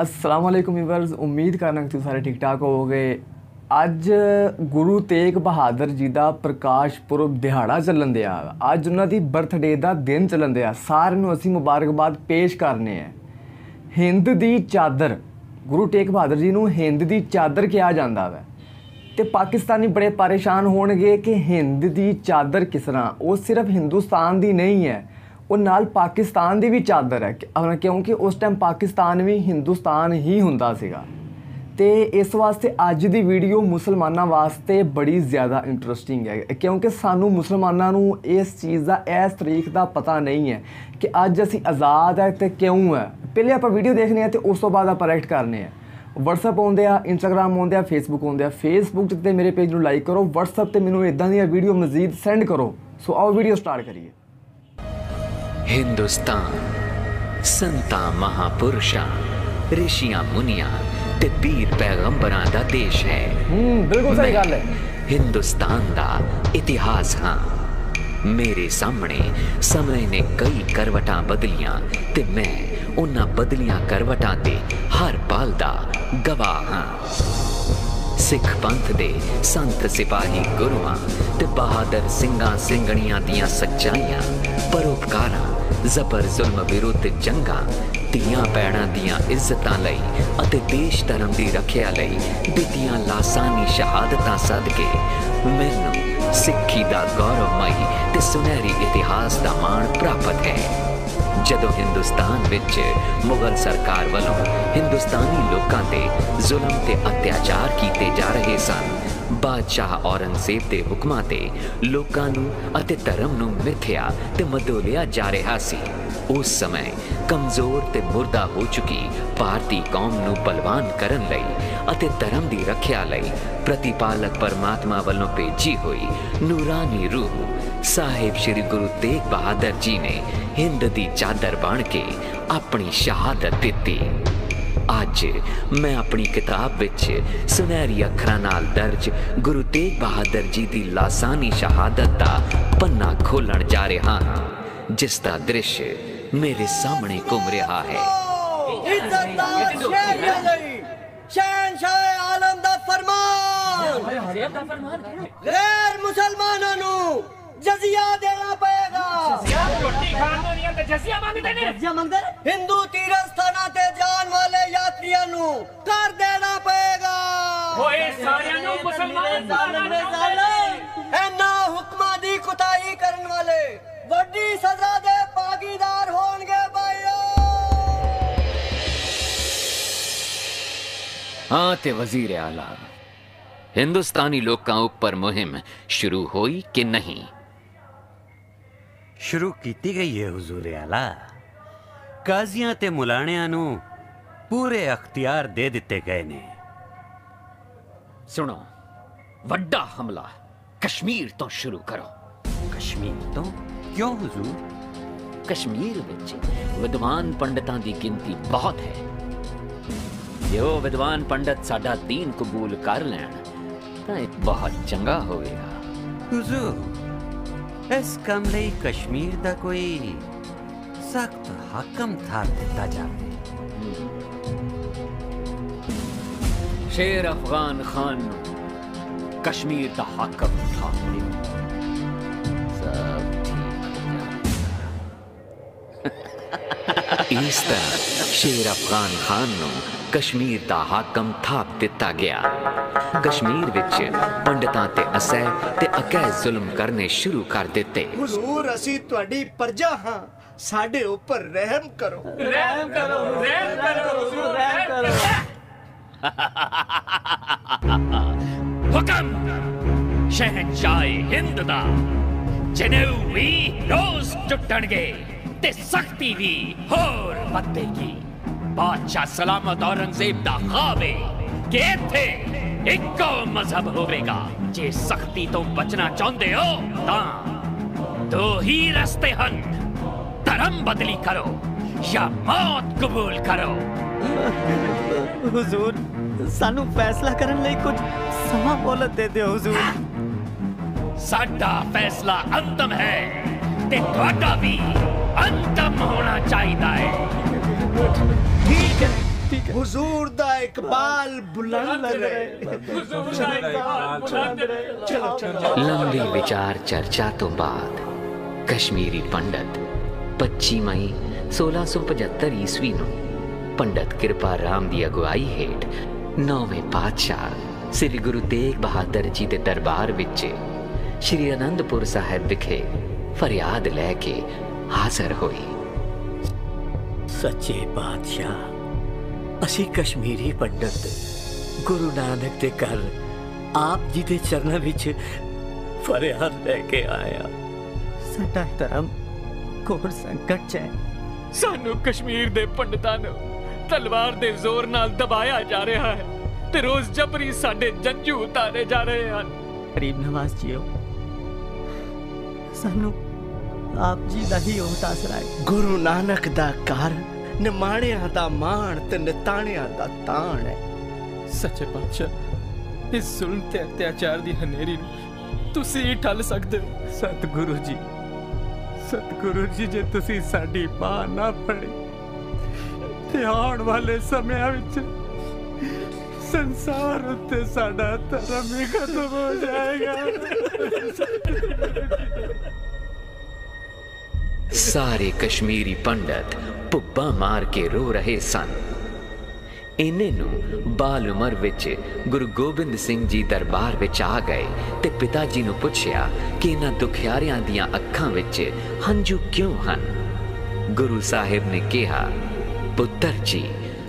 अस्सलाम वालेकुम व्यूअर्स, उम्मीद करना कि तुम सारे ठीक ठाक होवोगे। ਅੱਜ ਗੁਰੂ ਤੇਗ ਬਹਾਦਰ ਜੀ ਦਾ ਪ੍ਰਕਾਸ਼ ਪੁਰਬ ਦਿਹਾੜਾ ਚੱਲਣ ਦਿਆ। ਅੱਜ ਉਹਨਾਂ ਦੀ ਬਰਥਡੇ ਦਾ ਦਿਨ ਚੱਲਣ ਦਿਆ। ਸਾਰਿਆਂ ਨੂੰ ਅਸੀਂ ਮੁਬਾਰਕਬਾਦ ਪੇਸ਼ ਕਰਨੇ ਆ। ਹਿੰਦ ਦੀ ਚਾਦਰ, ਗੁਰੂ ਤੇਗ ਬਹਾਦਰ ਜੀ ਨੂੰ ਹਿੰਦ ਦੀ ਚਾਦਰ ਕਿਹਾ ਜਾਂਦਾ ਵਾ ਤੇ ਪਾਕਿਸਤਾਨੀ ਬੜੇ ਪਰੇਸ਼ਾਨ ਹੋਣਗੇ ਕਿ ਹਿੰਦ ਦੀ ਚਾਦਰ ਕਿਸ ਤਰ੍ਹਾਂ। ਉਹ ਸਿਰਫ ਹਿੰਦੁਸਤਾਨ ਦੀ ਨਹੀਂ ਹੈ, ਉਹ ਨਾਲ ਪਾਕਿਸਤਾਨ ਦੀ ਵੀ ਚਾਦਰ ਹੈ, ਕਿਉਂਕਿ ਉਸ ਟਾਈਮ ਪਾਕਿਸਤਾਨ ਵੀ ਹਿੰਦੁਸਤਾਨ ਹੀ ਹੁੰਦਾ ਸੀਗਾ। तो इस वास्ते अज की वीडियो मुसलमानों वास्ते बड़ी ज़्यादा इंटरस्टिंग है, क्योंकि सानू मुसलमानों नू इस चीज़ का, इस तरीक का पता नहीं है कि अज असी आज़ाद है तो क्यों है। पहले आप वीडियो देखने तो उस तो बाद आप रिएक्ट करने। व्हाट्सअप आउंदे आ, इंस्टाग्राम आउंदे आ, फेसबुक आउंदे आ। फेसबुक ते मेरे पेज नू लाइक करो, व्हाट्सअप ते मैनू इदां दी वीडियो मजीद सेंड करो। सो आओ वीडियो स्टार्ट करिए। हिंदुस्तान संता महापुरुषां ऋषियां मुनियां ते पीर पैगंबरां दा देश है। बिल्कुल सही गल है। हिंदुस्तान दा इतिहास हाँ। मेरे सामने समय ने कई करवटां बदलियां ते मैं उन्हां बदलियां करवटां ते हर पल दा गवाह हाँ। सिख पंथ दे संत सिपाही गुरुआं ते बहादुर सिंघां सिंघणियां दियां सच्चाइयां, परोपकारां, जबर जुल्म विरुद्ध जंगां, ਧੀਆਂ ਭੈਣਾਂ ਦੀਆਂ ਇੱਜ਼ਤਾਂ ਲਈ ਅਤੇ ਦੇਸ਼ ਧਰਮ ਦੀ ਰੱਖਿਆ ਲਈ ਦਿੱਤੀਆਂ ਲਾਸਾਨੀ ਸ਼ਹਾਦਤਾਂ ਸਦਕੇ ਮੈਨੂੰ ਸਿੱਖੀ ਦਾ ਗੌਰਵਮਈ ਤੇ ਸੁਨਹਿਰੀ ਇਤਿਹਾਸ ਦਾ ਮਾਣ ਪ੍ਰਾਪਤ ਹੈ। ਜਦੋਂ ਹਿੰਦੁਸਤਾਨ ਵਿੱਚ ਮੁਗਲ ਸਰਕਾਰ ਵੱਲੋਂ ਹਿੰਦੁਸਤਾਨੀ ਲੋਕਾਂ ਤੇ ਜ਼ੁਲਮ ਤੇ ਅਤਿਆਚਾਰ ਕੀਤੇ ਜਾ ਰਹੇ ਸਨ, ਬਾਦਸ਼ਾਹ ਔਰੰਗਜ਼ੇਬ ਦੇ ਹੁਕਮਾਂ ਤੇ ਲੋਕਾਂ ਨੂੰ ਅਤੇ ਧਰਮ ਨੂੰ ਮਿਥਿਆ ਤੇ ਮਧੋਲਿਆ ਜਾ ਰਿਹਾ ਸੀ। उस समय कमज़ोर ते मुर्दा हो चुकी भारतीय कौम नू बलवान करन लई अते धर्म दी रखिया लई प्रतिपालक परमात्मा वालों भेजी हुई नूरानी रूह साहिब श्री गुरु तेग बहादुर जी ने हिंद दी चादर बन के अपनी शहादत दिती। अज मैं अपनी किताब विच सुनहरी अखरां नाल दर्ज गुरु तेग बहादुर जी दी लासानी शहादत दा पन्ना खोलण जा रहा हां, जिसका दृश्य मेरे सामने घूम रहा है। गैर मुसलमानों नू जजिया देना पएगा। हिंदू तीर्थ स्थानां ते जान वाले यात्रियों नू कर देना पएगा। इन्हां हुक्मां दी कुताही करन वाले वड्डी सजा दे भागीदार होणगे भाईओ। हाँ ते वजीर आला, हिंदुस्तानी लोकां उपर मुहिम शुरू होई कि नहीं? शुरू कीती गई है हुजूर आला। काजियां ते मुलाणियां नू पूरे अख्तियार दे दिते गए ने। सुनो, वड्डा हमला कश्मीर तो शुरू करो। कश्मीर तो क्यों हुजूर? कश्मीर विच विद्वान पंडितां दी गिनती बहुत है। जो विद्वान पंडित साडा दीन कबूल कर लैण तां इह बहुत चंगा होवेगा। हुजूर, इस काम लई कश्मीर दा कोई सख्त हाकम थार दिता जावे। शेर अफगान खान नू कश्मीर दा हाकम था। इस तरह शेर अफगान खान नू कश्मीर दा हाकम थाप दिता गया। कश्मीर विच पंडितां ते असह ते अकह जुल्म करने शुरू कर दिते। हुजूर, असी तुहाडी प्रजा हां, साडे ऊपर रहम करो। रहम करो, रहम करो, हुजूर रहम करो। हुकम शहंशाह हिंद दा जनेऊ भी रोज टुटणगे ते सख्ती भी होर वधेगी। बादशाह सलामत औरंगजेब दा ख्वाब है कि इत्थे इक्को मजहब होवेगा। जे सख्ती तो बचना चाहते हो तां दो ही रस्ते हन, धर्म बदली करो या मौत कबूल करो। हुजूर, सानू फैसला करन लई कुछ समा मोहलत दे दियो हुजूर। साडा फैसला अंतम है ते तुहाडा भी अंतम होना चाहिए है। ठीक है, हुजूर दा इकबाल बुलंद रहे। लंबी विचार चर्चा तो बाद कश्मीरी पंडित 25 मई 1675 ईस्वी ਨੂੰ पंडित कृपा राम ਦੀ ਅਗਵਾਈ ਹੇਠ 9ਵੇਂ ਪਾਤਸ਼ਾਹ ਸ੍ਰੀ ਗੁਰੂ ਤੇਗ ਬਹਾਦਰ ਜੀ ਦੇ ਦਰਬਾਰ ਵਿੱਚ श्री आनंदपुर साहिब विखे फरियाद लैके हाजिर हुई। सच्चे बादशाह असी कश्मीरी पंडित गुरु नानक दे घर आप जी दे चरणों विच फरियाद लैके आया। साडा धर्म घोर संकट च है। सानू कश्मीर दे पंडितां नूं तलवार दे जोर नाल दबाया जा रहा है ते रोज जबरी साडे जंजू उतारे जा रहे हैं। गरीब नवाज जियो सानू आप जी दा ही ओट आसरा है। गुरु नानक दा घर निमाणियां दा मान ते निताणियां दा ताण है। सच्चे पातशाह इस जुल्म ते अत्याचार दी हनेरी नूं तुसी ही ठल सकदे हो। सतगुरु जी जे तुसी साडी बाह ना फड़ी ते आउण वाले समयां विच संसार उत्ते साडा धर्म ही खत्म हो जाएगा। सारे कश्मीरी पंडित भुब्बा मार के रो रहे सन। इन्ने नूं बाल उमर विच गुरु गोबिंद सिंह जी दरबार विच आ गए ते पिता जी नूं पुछया कि इन्हां दुखियारियां दियां अखां विच हंझू क्यों हन। गुरु साहिब ने कहा, पुत्र जी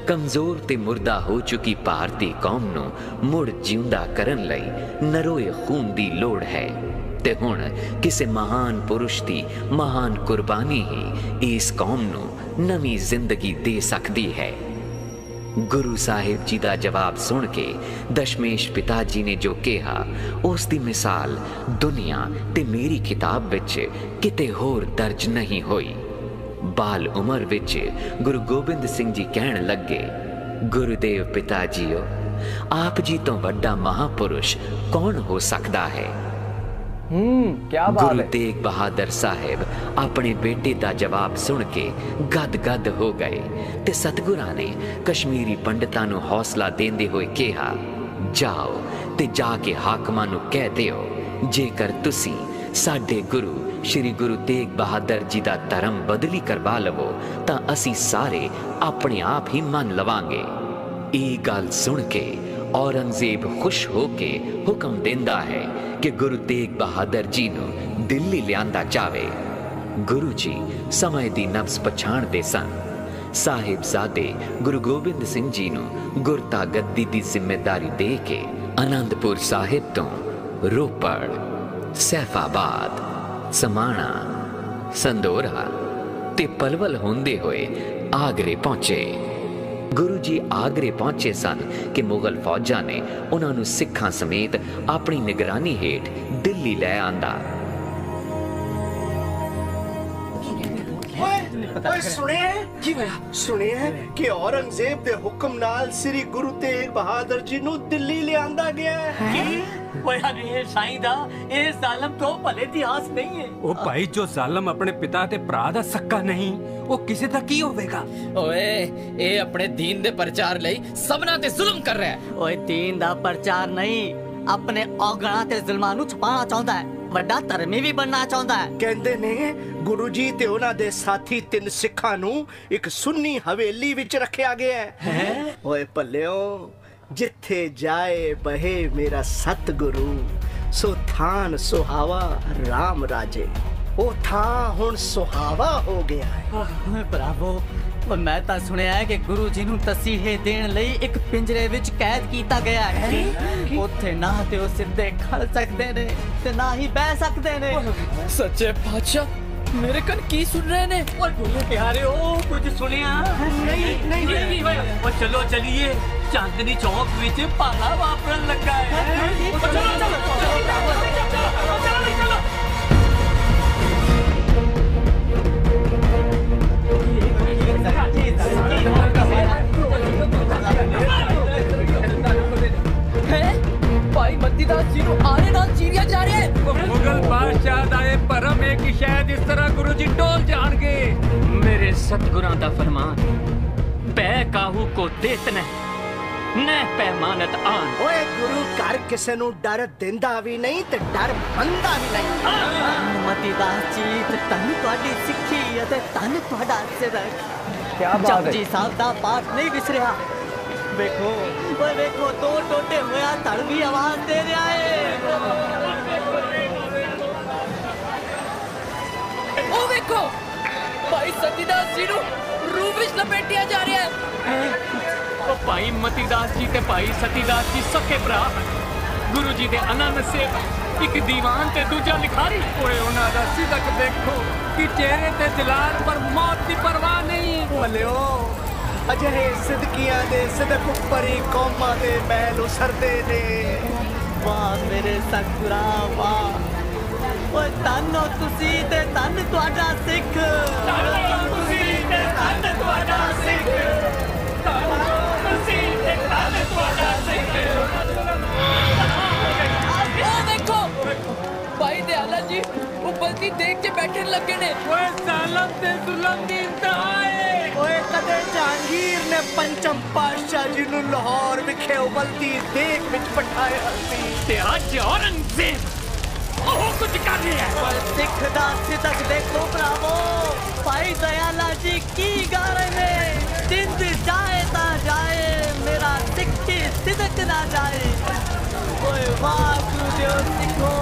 कमजोर ते मुर्दा हो चुकी भारती कौम नूं मुड़ जिउंदा करन लई नरोए खून दी लोड़ है ते हुण किसे महान पुरुष दी महान कुर्बानी ही इस कौम नूं नवीं जिंदगी दे सकदी है। गुरु साहिब जी दा जवाब सुन के दशमेश पिता जी ने जो कहा उस दी मिसाल दुनिया ते मेरी किताब विच किते होर दर्ज नहीं होई। बाल उमर विच गुरु गोबिंद सिंह जी कहण लगे, गुरुदेव पिता जीओ आप जी तो वड्डा महापुरुष कौन हो सकता है। क्या बात गुरु है। तेग बहादुर साहिब अपने बेटे का जवाब सुन के गद गद हो गए ते सतगुरां ने कश्मीरी पंडितां नूं हौसला देंदे होए कहा, जाओ ते जाके हाकमां नूं कह दिओ जेकर तुसी साडे गुरु श्री गुरु तेग बहादुर जी दा धर्म बदली करवा लवो तां असी सारे अपने आप ही मन लवांगे। ये गल सुन के औरंगजेब खुश होके हुक्म देंदा है कि गुरु तेग बहादुर जी नूं दिल्ली लियांदा जावे। गुरु जी समय दी नब्ज पछाणदे सन। साहिबजादे गुरु गोबिंद सिंह जी नूं गुरता गद्दी दी जिम्मेदारी दे के आनंदपुर साहिब तो रोपड़, सैफाबाद, समाणा, संदोरा ते पलवल होंदे होए आगरे पहुंचे। गुरु जी आगरे पहुंचे सन कि मुगल फौजा ने उन्होंने सिखां समेत अपनी निगरानी हेठ दिल्ली लै आंदा। सुनिए कि औरंगजेब दे हुक्म नाल श्री गुरु तेग बहादुर जी नूं दिल्ली ले आंदा गया है। जालम तो भले दी आस नहीं है। ओ भाई जो जालम अपने पिता ते भरा दा सक्का नहीं वो किसे दा की होवेगा। ओए ए अपने दीन दे प्रचार लई सबना ते जुल्म कर रहा है। ओए दीन दा प्रचार नहीं अपने औगणा ते जुल्मां नूं छुपाना चाहुंदा है। वड्डा धर्मी भी बनना चाहुंदा है। कहंदे ने गुरु जी ते उन्हां दे साथी 3 सिखां नूं एक सुन्नी हवेली विच रखिया गया है। ओए भल्लिओ जिथे जाए बहे मेरा सतगुरु सो थान सुहावा राम राजे। ओ था हुण सुहावा हो गया है। ब्रावो मैं तां सुनिया है कि गुरु जी नूं तसीहे देण लई एक पिंजरे विच कैद कीता गया है। उत्थे ना ते ओ सिद्धे खड़ सकदे ने ते ना ही बह सकदे ने। सच्चे बादशाह मेरे कन की सुन रहे ने। और गुरु प्यारे ओ कुछ सुनिया नहीं ओ चलो चलिए चांदनी चौक विच भाला वापरन लगा है। चलो भाई मत्तीदास जी नूं आरे नाल चीरिया जा रहे हैं। मुगल बादशाह दा ए परम है कि शायद इस तरह गुरु जी टोल जाणगे। मेरे सतगुरां दा फरमान पै काहू को देत न पैमानत आन। ओए गुरु घर किसे नू डर देंदा भी नहीं ते डर मंदा भी नहीं। मतीदास जी तन तुहाडी सिੱਖੀ ਅਤੇ तन तुहाडा सेवक क्या बात है। जपजी साहब दा पाठ नहीं विसरिया। वेखो ओए वेखो, दो टोटे होया धड़ भी आवाज दे रहा है। ओ वेखो भाई सतीदास जी नू रूह विच लपेटिया जा रहा है। ओ भाई मतीदास जी ते भाई सतीदास जी सके भरा गुरु जी दे अनंत सेवक। एक दीवान ते दूजा लिखारी। ओए उन्हां दा सिदक देखो कि चेहरे ते जलाल पर मौत दी परवाह नहीं। भलियो अजहे सिदकियां दे सिदक उपरी कौमां दे मैल उसरदे ने। वाह मेरे सतगुरा वाह। ओए तन हो तुसी ते तन तुहाडा सिख। तन हो तुसी ते तन तुहाडा सिख। तन हो तुसी ते तन तुहाडा सिख। ओ देखो भाई दयाला जी उपलती देख के बैठन लगे ने। ओए जालम ते जुल्म दी इंतहा है। ओए कदे जहांगीर ने पंचम पातशाह जी नू लाहौर विखे उबलती देख विच पठाया सी ते अज औरंगजेब ओह कुछ कर रहा है। सिख दा सिदक देखो भरावो, भाई दयाला जी की गा रहे ने। जिंद जाए ता जाए मेरा सिक्खी सिदक ना जाए। ओए वाह गुरुदेव सिखो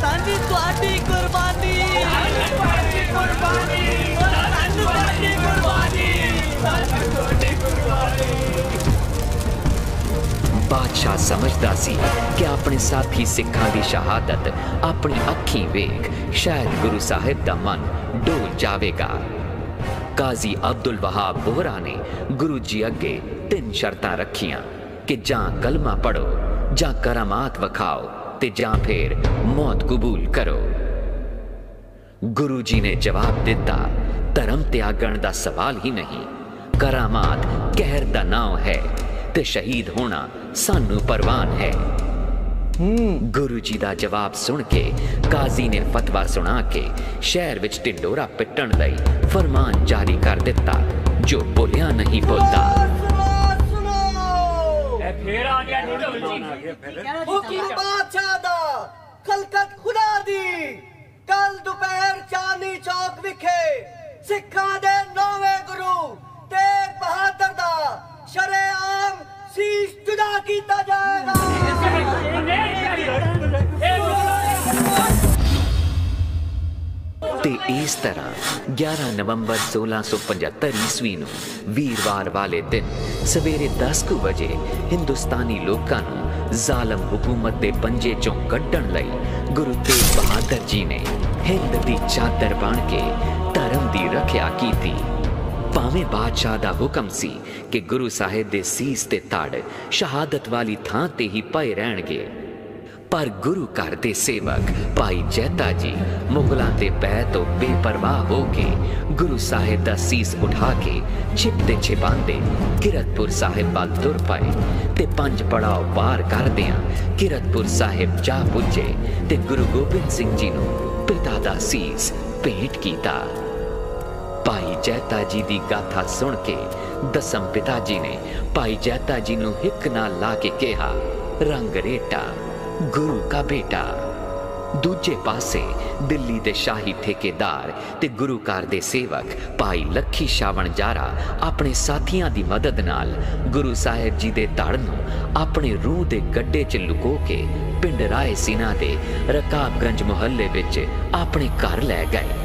तानी तुहाडी कुर्बानी। तुहाडी कुर्बानी। तुहाडी कुर्बानी। तुहाडी कुर्बानी। बादशाह समझदा सी कि अपने साथी सिखां दी शहादत अपनी अखीं वेख शायद गुरु साहिब दा मन डोल जावेगा। काजी अब्दुल वहाब बोहरा ने गुरु जी अगे 3 शर्तां रखियां कि जां कलमा पढ़ो, जां करामात वखाओ ते जां फिर मौत कबूल करो। गुरु जी ने जवाब दिता, धर्म त्यागण दा सवाल ही नहीं, करामात कहर दा नाम है ते शहीद होना सानू परवान है। गुरु जी दा जवाब सुन के काजी ने फतवा सुना के शहर विच ढिंडोरा पिटण लई फरमान जारी कर दिता, जो बोलिया नहीं बोलता। फिर आ गया ढिंडोरा। हुक्म बादशाह दा खलकत खुदा दी। कल दोपहर चांदनी चौक विखे सिखां दे 9वें गुरु तेग बहादुर दा शरेआम शीश जुदा कीता जाएगा। ते इस तरह 11 नवंबर 1675 ईस्वी नूं वीरवार वाले दिन सवेरे 10 बजे हिंदुस्तानी लोकां नूं जालम हुकूमत दे पंजे चों कड्ढण लई गुरु तेग बहादुर जी ने हिंद दी चादर बन के धर्म दी रखिया कीती। भावें बादशाह दा हुक्म सी कि गुरु साहिब दे सीस ते तड़ शहादत वाली थां ते ही पए रहणगे, पर गुरु घर दे सेवक भाई जैता जी मुगलां दे पै तो बेपरवाह हो के गुरु साहिब दा सीस उठा के छिपते छिपांदे किरतपुर साहिब वाल तुर पए ते 5 पड़ाव पार करदियां किरतपुर साहिब जा पुजे ते गुरु गोबिंद सिंह जी नूं पिता दा सीस भेंट कीता। भाई जैता जी दी गाथा सुन के दसम पिता जी ने भाई जैता जी नूं हिक नाल ला के कहा, रंग रेटा गुरु का बेटा। दूजे पासे दिल्ली दे शाही ठेकेदार ते गुरु घर दे सेवक भाई लखी शावण जारा अपने साथियां दी मदद नाल गुरु साहिब जी दे धड़ नूं अपने रूह दे गड्ढे च लुको के पिंड राय सिना दे रकाबगंज मुहल्ले विच अपने घर लै गए,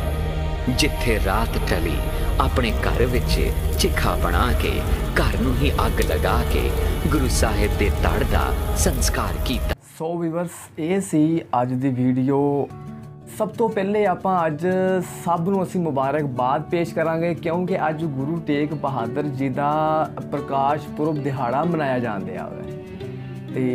जिथे रात टली अपने घर विच चिखा बना के घर नूं ही अग लगा के गुरु साहिब दे धड़ दा संस्कार कीता। सो व्यूअर्स ये सी अज दी वीडियो। सब तो पहले आपां अज सब नूं असीं मुबारकबाद पेश करांगे क्योंकि अज गुरु तेग बहादुर जी दा प्रकाश पुरब दिहाड़ा मनाया जाण दिया है ते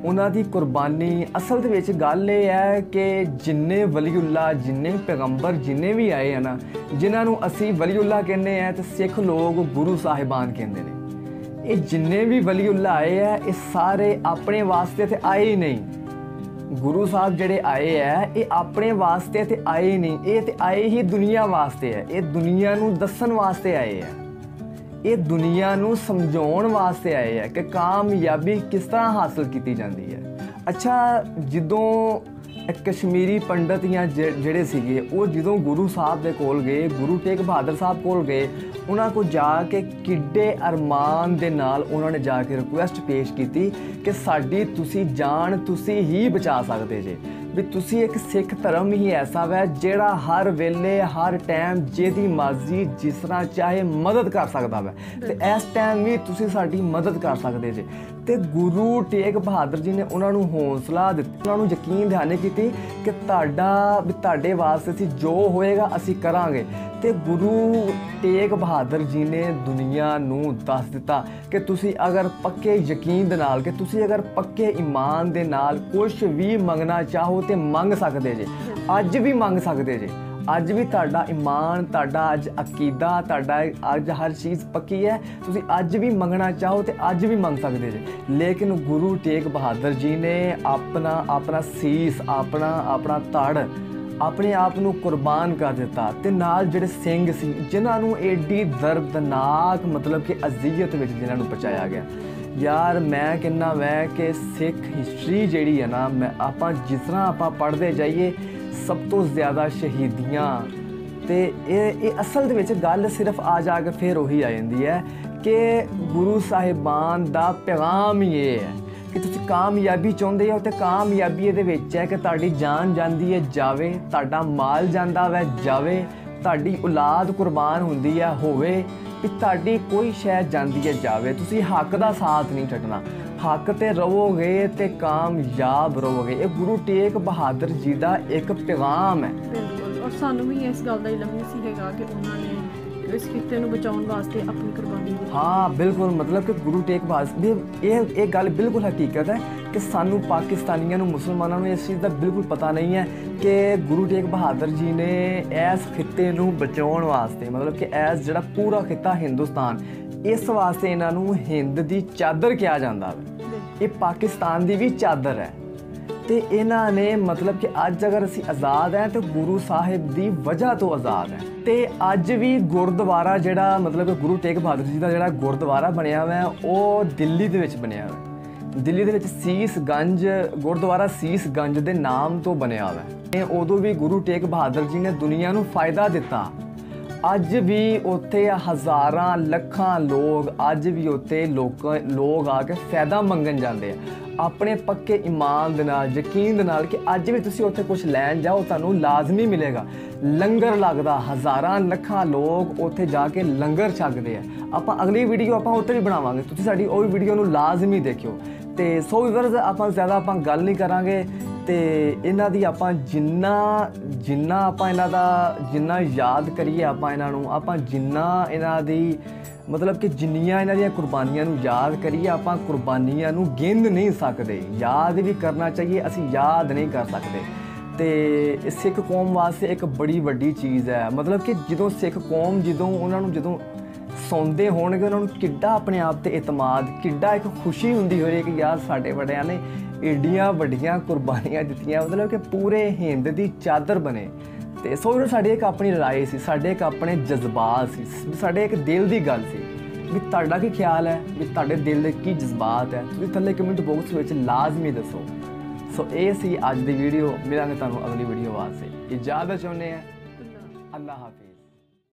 उन्हां दी कुर्बानी असल दे विच गल ये है कि जिन्ने वलीउल्लाह जिन्ने पैगंबर जिन्ने भी आए हैं ना, जिन्हां नूं असीं वलीउल्लाह कहने हैं ते सिख लोग गुरु साहिबान कहंदे ने। ये जिन्ने भी वलीउल्लाह आए हैं ये सारे अपने वास्ते ते आए ही नहीं। गुरु साहब जेडे आए हैं ये अपने वास्ते ते आए ही नहीं, ये ते आए ही दुनिया वास्ते है। ये दुनिया नूं दसन वास्ते आए हैं। ये दुनिया नू समझाउण वास्ते आए है कि कामयाबी किस तरह हासिल की जाती है। अच्छा, जदों कश्मीरी पंडित या ਜਿਹੜੇ ਸੀਗੇ ਉਹ ਜਦੋਂ ਗੁਰੂ ਸਾਹਿਬ ਦੇ ਕੋਲ ਗਏ, ਗੁਰੂ ਤੇਗ ਬਹਾਦਰ ਸਾਹਿਬ ਕੋਲ ਗਏ, ਉਹਨਾਂ ਕੋਲ ਜਾ ਕੇ ਕਿੱਡੇ ਅਰਮਾਨ ਦੇ ਨਾਲ ਉਹਨਾਂ ਨੇ ਜਾ ਕੇ ਰਿਕੁਐਸਟ ਪੇਸ਼ ਕੀਤੀ ਕਿ ਸਾਡੀ ਤੁਸੀਂ ਜਾਨ ਤੁਸੀਂ ਹੀ ਬਚਾ ਸਕਦੇ ਜੇ, ਵੀ ਤੁਸੀਂ ਇੱਕ ਸਿੱਖ ਧਰਮ ਹੀ ਐਸਾ ਵੈ ਜਿਹੜਾ ਹਰ ਵੇਲੇ ਹਰ ਟਾਈਮ ਜਿਹਦੀ ਮਰਜ਼ੀ ਜਿਸ ਤਰ੍ਹਾਂ ਚਾਹੇ ਮਦਦ ਕਰ ਸਕਦਾ ਵੈ, ਤੇ ਇਸ ਟਾਈਮ ਵੀ ਤੁਸੀਂ ਸਾਡੀ ਮਦਦ ਕਰ ਸਕਦੇ ਜੇ। ਤੇ ਗੁਰੂ ਤੇਗ ਬਹਾਦਰ ਜੀ ਨੇ ਉਹਨਾਂ ਨੂੰ ਹੌਸਲਾ ਦਿੱਤਾ, ਉਹਨਾਂ ਨੂੰ ਯਕੀਨ ਦਹਾਨੀ ਕੀਤੀ ਕਿ ਤੁਹਾਡੇ ਵਾਸਤੇ ਅਸੀਂ ਜੋ ਹੋਏਗਾ ਅਸੀਂ ਕਰਾਂਗੇ। ਤੇ ਗੁਰੂ ਤੇਗ ਬਹਾਦਰ ਜੀ ਨੇ ਦੁਨੀਆ ਨੂੰ ਦੱਸ ਦਿੱਤਾ ਕਿ ਤੁਸੀਂ ਅਗਰ ਪੱਕੇ ਯਕੀਨ ਦੇ ਨਾਲ, ਕਿ ਤੁਸੀਂ ਅਗਰ ਪੱਕੇ ਈਮਾਨ ਦੇ ਨਾਲ ਕੁਛ ਵੀ ਮੰਗਣਾ ਚਾਹੋ ਤੇ ਮੰਗ ਸਕਦੇ ਜੇ, ਅੱਜ ਵੀ ਮੰਗ ਸਕਦੇ ਜੇ। ਅੱਜ ਵੀ ਤੁਹਾਡਾ ਈਮਾਨ, ਤੁਹਾਡਾ ਅੱਜ ਅਕੀਦਾ, ਤੁਹਾਡਾ ਅੱਜ ਹਰ ਚੀਜ਼ ਪੱਕੀ ਹੈ, ਤੁਸੀਂ ਅੱਜ ਵੀ ਮੰਗਣਾ ਚਾਹੋ ਤੇ ਅੱਜ ਵੀ ਮੰਗ ਸਕਦੇ ਜੇ। ਲੇਕਿਨ ਗੁਰੂ ਤੇਗ ਬਹਾਦਰ ਜੀ ਨੇ ਆਪਣਾ ਸੀਸ, ਆਪਣਾ ਧੜ, ਆਪਣੇ ਆਪ ਨੂੰ ਕੁਰਬਾਨ ਕਰ ਦਿੱਤਾ। ਤੇ ਨਾਲ ਜਿਹੜੇ ਸਿੰਘ ਸੀ ਜਿਨ੍ਹਾਂ ਨੂੰ ਏਡੀ ਦਰਦਨਾਕ ਮਤਲਬ ਕਿ ਅਜ਼ੀਅਤ ਵਿੱਚ ਜਿਨ੍ਹਾਂ ਨੂੰ ਪਹੁੰਚਾਇਆ ਗਿਆ। ਯਾਰ ਮੈਂ ਕਹਿੰਦਾ ਵੈ ਕਿ ਸਿੱਖ ਹਿਸਟਰੀ ਜਿਹੜੀ ਹੈ ਨਾ, ਆਪਾਂ ਜਿਸ ਤਰ੍ਹਾਂ ਆਪਾਂ ਪੜ੍ਹਦੇ ਜਾਈਏ ਸਭ ਤੋਂ ਜ਼ਿਆਦਾ ਸ਼ਹੀਦੀਆਂ, ਤੇ ਇਹ ਅਸਲ ਦੇ ਵਿੱਚ ਗੱਲ ਸਿਰਫ ਆ ਜਾ ਕੇ ਫਿਰ ਉਹੀ ਆ ਜਾਂਦੀ ਹੈ ਕਿ ਗੁਰੂ ਸਾਹਿਬਾਨ ਦਾ ਪੈਗਾਮ ਹੀ ਇਹ ਹੈ ਕਿ ਤੁਸੀਂ ਕਾਮਯਾਬੀ ਚਾਹੁੰਦੇ ਹੋ ਤੇ ਕਾਮਯਾਬੀ ਇਹਦੇ ਵਿੱਚ ਹੈ ਕਿ ਤੁਹਾਡੀ ਜਾਨ ਜਾਂਦੀ ਹੈ ਜਾਵੇ, ਤੁਹਾਡਾ ਮਾਲ ਜਾਂਦਾ ਵੈ ਜਾਵੇ, ਤੁਹਾਡੀ ਔਲਾਦ ਕੁਰਬਾਨ ਹੁੰਦੀ ਹੈ ਹੋਵੇ, ਵੀ ਤੁਹਾਡੀ ਕੋਈ ਸ਼ੈ ਜਾਂਦੀ ਹੈ ਜਾਵੇ, ਤੁਸੀਂ ਹੱਕ ਦਾ ਸਾਥ ਨਹੀਂ ਛੱਡਣਾ, ਹੱਕ ਤੇ ਰਹੋਗੇ ਤੇ ਕਾਮਯਾਬ ਰਹੋਗੇ। ਇਹ ਗੁਰੂ ਤੇਗ ਬਹਾਦਰ ਜੀ ਦਾ ਇੱਕ ਪੈਗਾਮ ਹੈ। ਬਿਲਕੁਲ, ਔਰ ਸਾਨੂੰ ਵੀ ਇਸ ਗੱਲ ਦਾ ਇਲਮ ਨਹੀਂ ਸੀ ਹੈਗਾ ਕਿ ਉਹਨਾਂ ਨੇ ਇਸ ਖਿੱਤੇ ਨੂੰ ਬਚਾਉਣ ਵਾਸਤੇ ਆਪਣੀ ਕੁਰਬਾਨੀ ਦਿੱਤੀ। ਹਾਂ ਬਿਲਕੁਲ, ਮਤਲਬ ਕਿ ਗੁਰੂ ਤੇਗ ਬਹਾਦਰ ਇਹ ਗੱਲ ਬਿਲਕੁਲ ਹਕੀਕਤ ਹੈ ਕਿ ਸਾਨੂੰ ਪਾਕਿਸਤਾਨੀਆਂ ਨੂੰ, ਮੁਸਲਮਾਨਾਂ ਨੂੰ ਇਸ ਚੀਜ਼ ਦਾ ਬਿਲਕੁਲ ਪਤਾ ਨਹੀਂ ਹੈ ਕਿ ਗੁਰੂ ਤੇਗ ਬਹਾਦਰ ਜੀ ਨੇ ਇਸ ਖਿੱਤੇ ਨੂੰ ਬਚਾਉਣ ਵਾਸਤੇ, ਮਤਲਬ ਕਿ ਇਸ ਜਿਹੜਾ ਪੂਰਾ ਖਿੱਤਾ ਹਿੰਦੁਸਤਾਨ, ਇਸ ਵਾਸਤੇ ਇਹਨਾਂ ਨੂੰ ਹਿੰਦ ਦੀ ਚਾਦਰ ਕਿਹਾ ਜਾਂਦਾ ਹੈ। ਇਹ ਪਾਕਿਸਤਾਨ ਦੀ ਵੀ ਚਾਦਰ ਹੈ। ਤੇ ਇਹਨਾਂ ਨੇ ਮਤਲਬ ਕਿ ਅੱਜ ਅਗਰ ਅਸੀਂ ਆਜ਼ਾਦ ਹੈ ਤੇ ਗੁਰੂ ਸਾਹਿਬ ਦੀ ਵਜ੍ਹਾ ਤੋਂ ਆਜ਼ਾਦ ਹੈ। ਤੇ ਅੱਜ ਵੀ ਗੁਰਦੁਆਰਾ ਜਿਹੜਾ ਮਤਲਬ ਕਿ ਗੁਰੂ ਤੇਗ ਬਹਾਦਰ ਜੀ ਦਾ ਜਿਹੜਾ ਗੁਰਦੁਆਰਾ ਬਣਿਆ ਹੋਇਆ ਉਹ ਦਿੱਲੀ ਦੇ ਵਿੱਚ ਬਣਿਆ ਹੋਇਆ। ਦਿੱਲੀ ਦੇ ਵਿੱਚ ਸੀਸ-ਗੰਜ ਗੁਰਦੁਆਰਾ ਸੀਸ-ਗੰਜ ਦੇ ਨਾਮ ਤੋਂ ਬਣਿਆ ਹੋਇਆ। ਉਦੋਂ ਵੀ ਗੁਰੂ ਤੇਗ ਬਹਾਦਰ ਜੀ ਨੇ ਦੁਨੀਆ ਨੂੰ ਫਾਇਦਾ ਦਿੱਤਾ। ਅੱਜ ਵੀ ਉੱਥੇ ਹਜ਼ਾਰਾਂ ਲੱਖਾਂ ਲੋਕ ਅੱਜ ਵੀ ਉੱਥੇ ਲੋਕ ਆ ਕੇ ਫਾਇਦਾ ਮੰਗਣ ਜਾਂਦੇ ਆ ਆਪਣੇ ਪੱਕੇ ਈਮਾਨ ਦੇ ਨਾਲ, ਯਕੀਨ ਦੇ ਨਾਲ ਕਿ ਅੱਜ ਵੀ ਤੁਸੀਂ ਉੱਥੇ ਕੁਝ ਲੈਣ ਜਾਓ ਤੁਹਾਨੂੰ ਲਾਜ਼ਮੀ ਮਿਲੇਗਾ। ਲੰਗਰ ਲੱਗਦਾ, ਹਜ਼ਾਰਾਂ ਲੱਖਾਂ ਲੋਕ ਉੱਥੇ ਜਾ ਕੇ ਲੰਗਰ ਛਕਦੇ ਆ। ਆਪਾਂ ਅਗਲੀ ਵੀਡੀਓ ਆਪਾਂ ਉੱਥੇ ਵੀ ਬਣਾਵਾਂਗੇ, ਤੁਸੀਂ ਸਾਡੀ ਉਹ ਵੀ ਵੀਡੀਓ ਨੂੰ ਲਾਜ਼ਮੀ ਦੇਖਿਓ। ਤੇ ਸੋ ਵੀਵਰਸ, ਆਪਾਂ ਜ਼ਿਆਦਾ ਆਪਾਂ ਗੱਲ ਨਹੀਂ ਕਰਾਂਗੇ ਤੇ ਇਹਨਾਂ ਦੀ ਆਪਾਂ ਜਿੰਨਾ ਆਪਾਂ ਇਹਨਾਂ ਦਾ ਜਿੰਨਾ ਯਾਦ ਕਰੀਏ ਆਪਾਂ ਇਹਨਾਂ ਨੂੰ, ਆਪਾਂ ਜਿੰਨਾ ਇਹਨਾਂ ਦੀ ਮਤਲਬ ਕਿ ਜਿੰਨੀਆਂ ਇਹਨਾਂ ਦੀਆਂ ਕੁਰਬਾਨੀਆਂ ਨੂੰ ਯਾਦ ਕਰੀਏ ਆਪਾਂ ਕੁਰਬਾਨੀਆਂ ਨੂੰ ਗਿਣ ਨਹੀਂ ਸਕਦੇ। ਯਾਦ ਵੀ ਕਰਨਾ ਚਾਹੀਏ, ਅਸੀਂ ਯਾਦ ਨਹੀਂ ਕਰ ਸਕਦੇ। ਤੇ ਸਿੱਖ ਕੌਮ ਵਾਸਤੇ ਇੱਕ ਬੜੀ ਵੱਡੀ ਚੀਜ਼ ਹੈ, ਮਤਲਬ ਕਿ ਜਦੋਂ ਸਿੱਖ ਕੌਮ ਉਹਨਾਂ ਨੂੰ ਜਦੋਂ ਸੌਂਦੇ ਹੋਣਗੇ ਉਹਨਾਂ ਨੂੰ ਕਿੱਡਾ ਆਪਣੇ ਆਪ ਤੇ ਇਤਮਾਦ, ਕਿੱਡਾ ਇੱਕ ਖੁਸ਼ੀ ਹੁੰਦੀ ਹੋਈ ਕਿ ਯਾਰ ਸਾਡੇ ਵੱਡਿਆਂ ਨੇ ਏਡੀਆਂ ਵੱਡੀਆਂ ਕੁਰਬਾਨੀਆਂ ਦਿੱਤੀਆਂ, ਮਤਲਬ ਕਿ ਪੂਰੇ ਹਿੰਦ ਦੀ ਚਾਦਰ ਬਣੇ। ਤੇ ਸੋ ਸਾਡੀ ਇੱਕ ਆਪਣੀ ਰਾਏ ਸੀ, ਸਾਡੇ ਇੱਕ ਆਪਣੇ ਜਜ਼ਬਾਤ ਸੀ, ਸਾਡੇ ਇੱਕ ਦਿਲ ਦੀ ਗੱਲ ਸੀ ਵੀ ਤੁਹਾਡਾ ਕੀ ਖਿਆਲ ਹੈ, ਵੀ ਤੁਹਾਡੇ ਦਿਲ ਦੇ ਕੀ ਜਜ਼ਬਾਤ ਹੈ, ਤੁਸੀਂ ਥੱਲੇ ਕਮੈਂਟ ਬਾਕਸ ਵਿੱਚ ਲਾਜ਼ਮੀ ਦੱਸੋ। ਸੋ ਇਹ ਸੀ ਅੱਜ ਦੀ ਵੀਡੀਓ। ਮਿਲਾਂਗੇ ਤੁਹਾਨੂੰ ਅਗਲੀ ਵੀਡੀਓ ਵਾਸਤੇ। ਇਜਾਜ਼ਤ ਚਾਹੁੰਦੇ ਹਾਂ। ਅੱਲਾ ਹਾਫਿਜ਼।